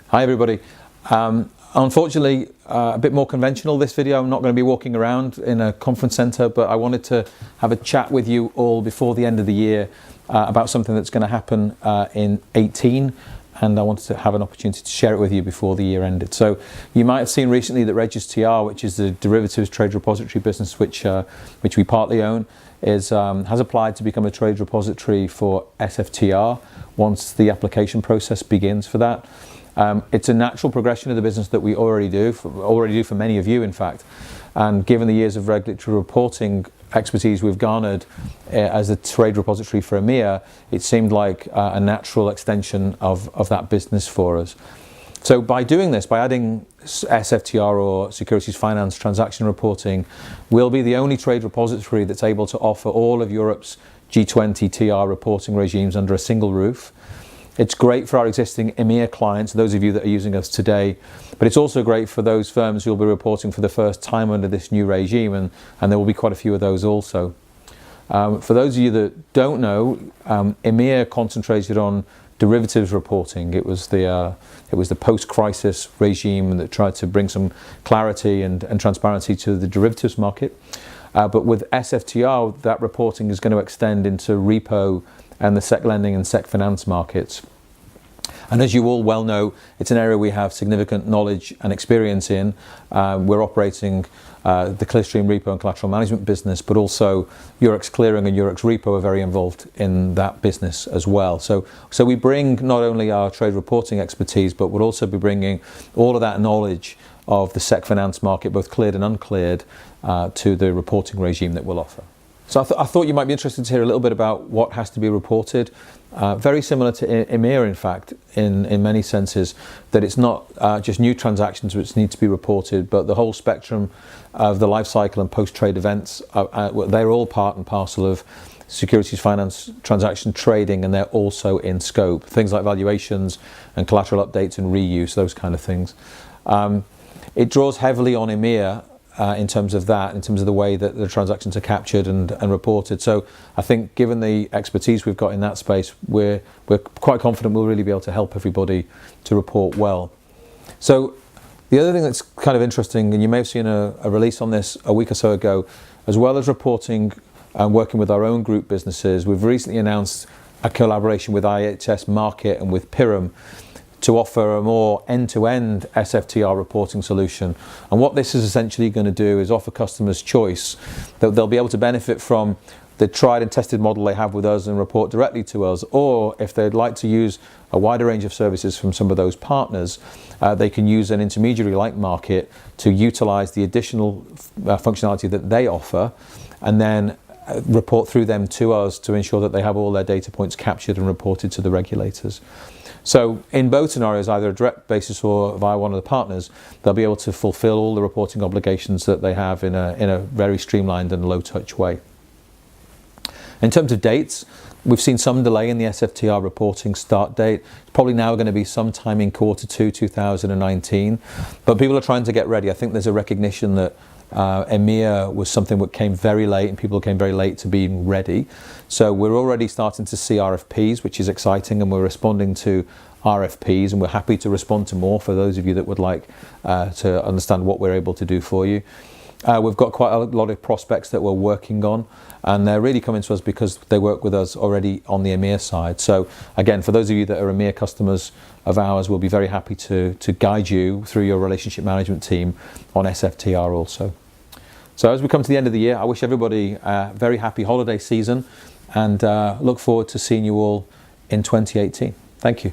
Hi everybody. Unfortunately, a bit more conventional this video. I'm not going to be walking around in a conference centre, but I wanted to have a chat with you all before the end of the year about something that's going to happen in 18, and I wanted to have an opportunity to share it with you before the year ended. So you might have seen recently that REGIS-TR, which is the derivatives trade repository business which we partly own, has applied to become a trade repository for SFTR once the application process begins for that. It's a natural progression of the business that we already do for many of you, in fact. And given the years of regulatory reporting expertise we've garnered as a trade repository for EMEA, it seemed like a natural extension of that business for us. So by doing this, by adding SFTR or Securities Finance Transaction Reporting, we'll be the only trade repository that's able to offer all of Europe's G20 TR reporting regimes under a single roof. It's great for our existing EMEA clients, those of you that are using us today, but it's also great for those firms who will be reporting for the first time under this new regime, and there will be quite a few of those also. For those of you that don't know, EMEA concentrated on derivatives reporting. It was the post-crisis regime that tried to bring some clarity and transparency to the derivatives market. But with SFTR, that reporting is going to extend into repo and the SEC lending and SEC finance markets. And as you all well know, it's an area we have significant knowledge and experience in. We're operating the Clearstream repo and collateral management business, but also Eurex Clearing and Eurex Repo are very involved in that business as well. So we bring not only our trade reporting expertise, but we'll also be bringing all of that knowledge of the SEC finance market, both cleared and uncleared, to the reporting regime that we'll offer. So I thought you might be interested to hear a little bit about what has to be reported. Very similar to EMEA, in fact, in many senses, that it's not just new transactions which need to be reported, but the whole spectrum of the life cycle and post-trade events, they're all part and parcel of securities finance transaction trading, and they're also in scope. Things like valuations and collateral updates and reuse, those kind of things. It draws heavily on EMEA in terms of the way that the transactions are captured and reported. So I think given the expertise we've got in that space, we're quite confident we'll really be able to help everybody to report well. So the other thing that's kind of interesting, and you may have seen a release on this a week or so ago, as well as reporting and working with our own group businesses, we've recently announced a collaboration with IHS Markit and with Pyram to offer a more end-to-end SFTR reporting solution. And what this is essentially going to do is offer customers choice. They'll be able to benefit from the tried and tested model they have with us and report directly to us, or if they'd like to use a wider range of services from some of those partners, they can use an intermediary like Markit to utilize the additional functionality that they offer, and then report through them to us to ensure that they have all their data points captured and reported to the regulators. So in both scenarios, either a direct basis or via one of the partners, they'll be able to fulfill all the reporting obligations that they have in a very streamlined and low-touch way. In terms of dates, we've seen some delay in the SFTR reporting start date. It's probably now going to be sometime in Q2 2019, but people are trying to get ready. I think there's a recognition that EMEA was something that came very late, and people came very late to being ready. So we're already starting to see RFPs, which is exciting, and we're responding to RFPs, and we're happy to respond to more for those of you that would like to understand what we're able to do for you. We've got quite a lot of prospects that we're working on, and they're really coming to us because they work with us already on the EMEA side. So again, for those of you that are EMEA customers of ours, we'll be very happy to guide you through your relationship management team on SFTR also. So as we come to the end of the year, I wish everybody a very happy holiday season, and look forward to seeing you all in 2018. Thank you.